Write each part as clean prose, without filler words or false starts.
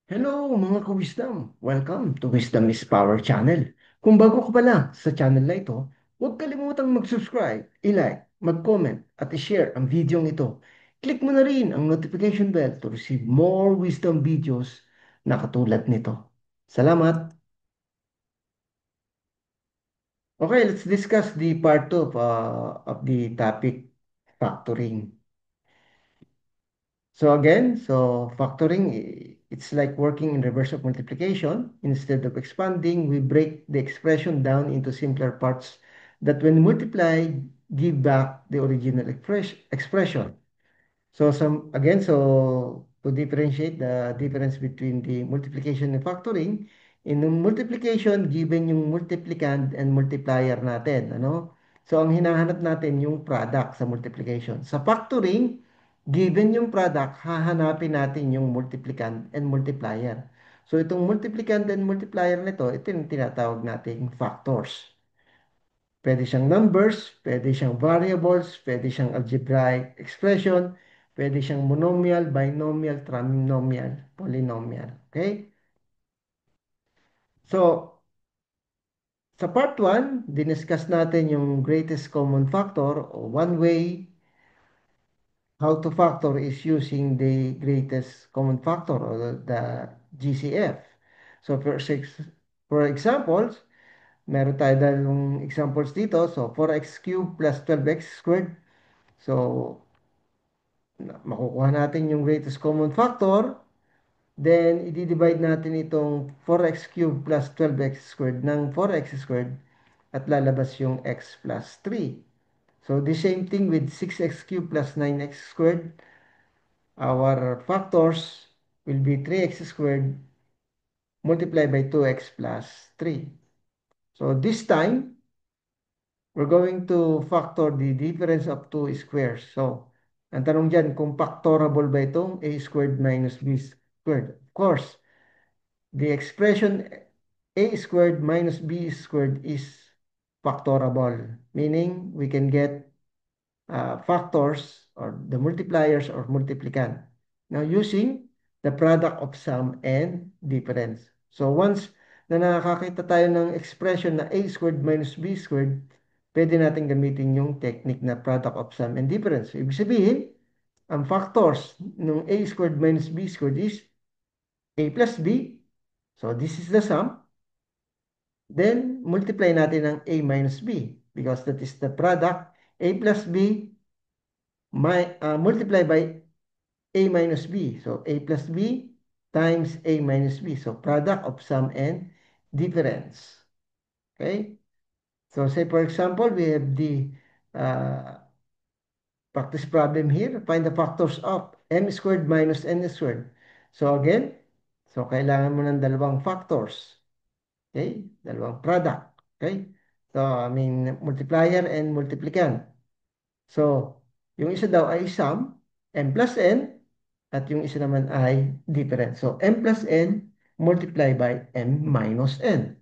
Hello mga ka-wisdom! Welcome to Wisdom is Power Channel. Kung bago ka pa lang sa channel na ito, huwag kalimutang mag-subscribe, i-like, mag-comment at i-share ang video ito. Click mo na rin ang notification bell to receive more wisdom videos na katulad nito. Salamat! Okay, let's discuss the part 2 of the topic factoring. So again, factoring, it's like working in reverse of multiplication. Instead of expanding, we break the expression down into simpler parts that when multiplied, give back the original expression. So to differentiate the difference between the multiplication and factoring, in the multiplication, given yung multiplicand and multiplier natin, ano? So ang hinahanap natin yung product sa multiplication. Sa factoring, given yung product, hahanapin natin yung multiplicand and multiplier. So itong multiplicand and multiplier nito, ito yung tinatawag nating factors. Pwede siyang numbers, pwede siyang variables, pwede siyang algebraic expression, pwede siyang monomial, binomial, trinomial, polynomial. Okay? So, sa part 1, diniscuss natin yung greatest common factor o one way how to factor is using the greatest common factor or the GCF. So, for examples, meron tayo dalawang examples dito. So, 4x cubed plus 12x squared. So, makukuha natin yung greatest common factor, then i-divide natin itong 4x cubed plus 12x squared ng 4x squared at lalabas yung x plus 3. So the same thing with 6x cubed plus 9x squared. Our factors will be 3x squared multiplied by 2x plus 3. So this time, we're going to factor the difference of two squares. So, ang tanong dyan, kung factorable ba itong a squared minus b squared? Of course, the expression a squared minus b squared is factorable, meaning we can get factors or the multipliers or multiplicand. Now, using the product of sum and difference. So, once na nakakita tayo ng expression na a squared minus b squared, pwede natin gamitin yung technique na product of sum and difference. So, ibig sabihin, ang factors ng a squared minus b squared is a plus b. So, this is the sum. Then, multiply natin ng a minus b because that is the product. A plus b multiply by a minus b. So, a plus b times a minus b. So, product of sum and difference. Okay? So, say for example, we have the practice problem here. Find the factors of m squared minus n squared. So, again, kailangan mo ng dalawang factors. Okay? Dalawang product. Okay? So, I mean, multiplier and multiplicand. So, yung isa daw ay sum, m plus n, at yung isa naman ay difference. So, m plus n multiply by m minus n.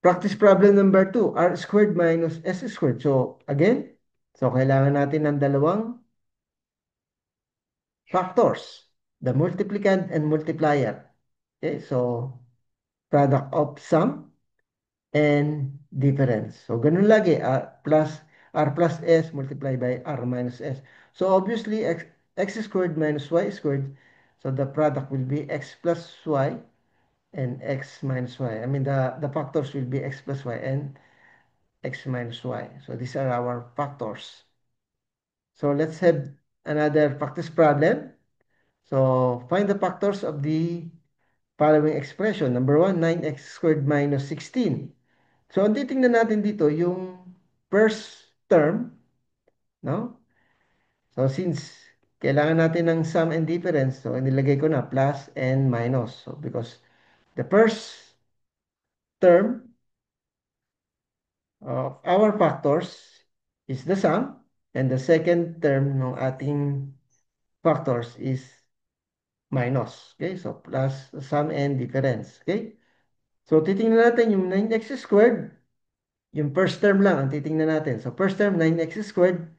Practice problem number 2, r squared minus s squared. So, again, kailangan natin ng dalawang factors, the multiplicand and multiplier. Okay, so, product of sum and difference. So, ganun lagi, r plus s multiplied by r minus s. So, obviously, x squared minus y squared. So, the product will be x plus y and x minus y. I mean, the factors will be x plus y and x minus y. So, these are our factors. So, let's have another practice problem. So, find the factors of the following expression. Number 1, 9x squared minus 16. So, ang titingnan natin dito, yung first term, no? So, since kailangan natin ng sum and difference, so inilagay ko na plus and minus. So, because the first term of our factors is the sum, and the second term ng ating factors is minus. Okay? So, plus sum and difference. Okay? So, titingnan natin yung 9x squared. Yung first term lang ang titingnan natin. So, first term, 9x squared.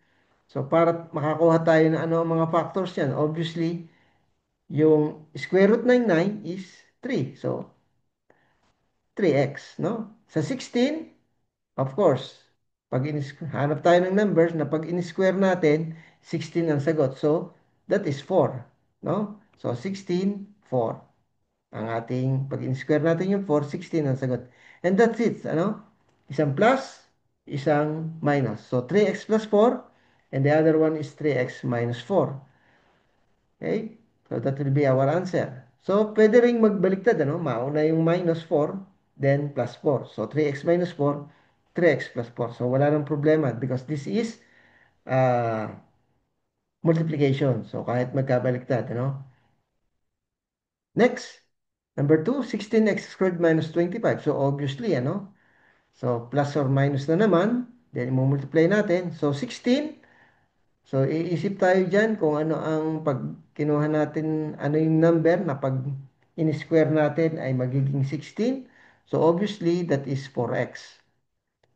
So, para makakuha tayo ng ano ang mga factors yan, obviously, Yung square root ng 9 is 3. So, 3x, no? Sa 16, of course, hanap tayo ng numbers na pag in-square natin, 16 ang sagot. So, that is 4, no? So, 16, 4. Ang ating, pag in-square natin yung 4, 16 ang sagot. And that's it, ano? Isang plus, isang minus. So, 3x plus 4, and the other one is 3x minus 4. Okay? So, that will be our answer. So, pwede ring magbaliktad, ano? Mauna yung minus 4, then plus 4. So, 3x minus 4, 3x plus 4. So, wala nang problema because this is uh, multiplication. So, kahit magkabaliktad, ano? Next, number 2, 16x squared minus 25. So, obviously, ano? So, plus or minus na naman. Then, multiply natin. So, 16. So, iisip tayo dyan kung ano ang pag kinuha natin, ano yung number na pag in-square natin ay magiging 16. So, obviously, that is 4x.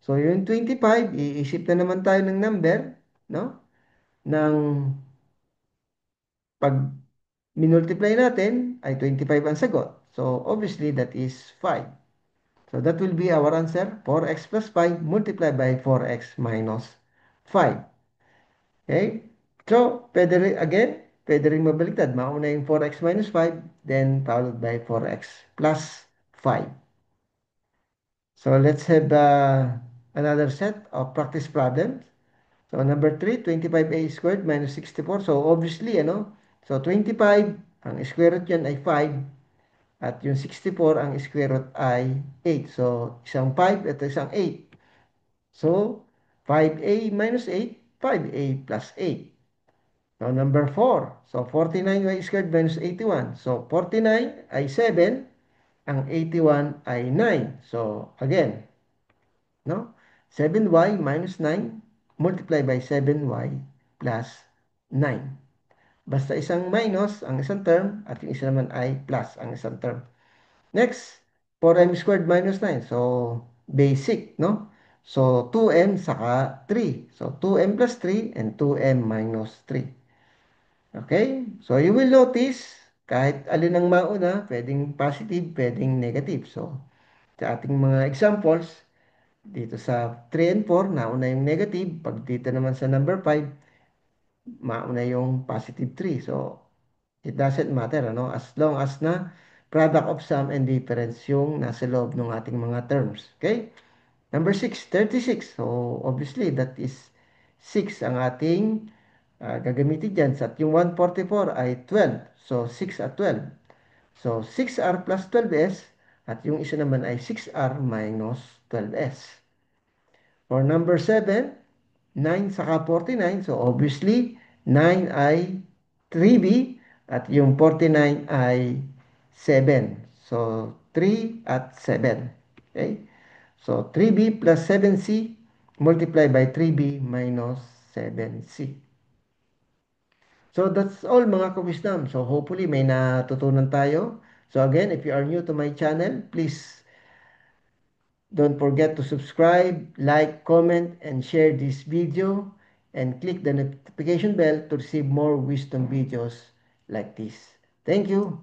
So, yung 25, iisip na naman tayo ng number, no? Ng pag minultiply natin ay 25 ang sagot. So, obviously, that is 5. So, that will be our answer, 4x plus 5 multiplied by 4x minus 5. Okay? So, pwede rin mabaliktad. Mauna yung 4x minus 5, then followed by 4x plus 5. So, let's have another set of practice problems. So, number 3, 25a squared minus 64. So, obviously, ano? So, 25, ang square root yan ay 5. At yung 64, ang square root ay 8. So, isang 5 at isang 8. So, 5a minus 8, 5a plus 8. So, number 4. So, 49y squared minus 81. So, 49 ay 7. Ang 81 ay 9. So, again, no? 7y minus 9 multiply by 7y plus 9. Basta isang minus ang isang term at yung isa naman ay plus ang isang term. Next, 4m squared minus 9. So, basic, no? So, 2m saka 3. So, 2m plus 3 and 2m minus 3. Okay? So, you will notice, kahit alin ang mauna, pwedeng positive, pwedeng negative. So, sa ating mga examples, dito sa 3 and 4, nauna yung negative. Pag dito naman sa number 5, mauna yung positive 3. So, it doesn't matter, ano? As long as na product of sum and difference yung nasa loob ng ating mga terms. Okay? Number 6, 36. So, obviously, that is 6 ang ating gagamitin dyan. At yung 144 ay 12. So, 6 at 12. So, 6r plus 12s. At yung isa naman ay 6r minus 12s. For number 7, 9 saka 49. So, obviously, 9 ay 3b at yung 49 ay 7. So, 3 at 7. Okay? So, 3b plus 7c multiplied by 3b minus 7c. So, that's all mga kawisdom. So, hopefully, may natutunan tayo. So, again, if you are new to my channel, please don't forget to subscribe, like, comment, and share this video. And click the notification bell to receive more wisdom videos like this. Thank you.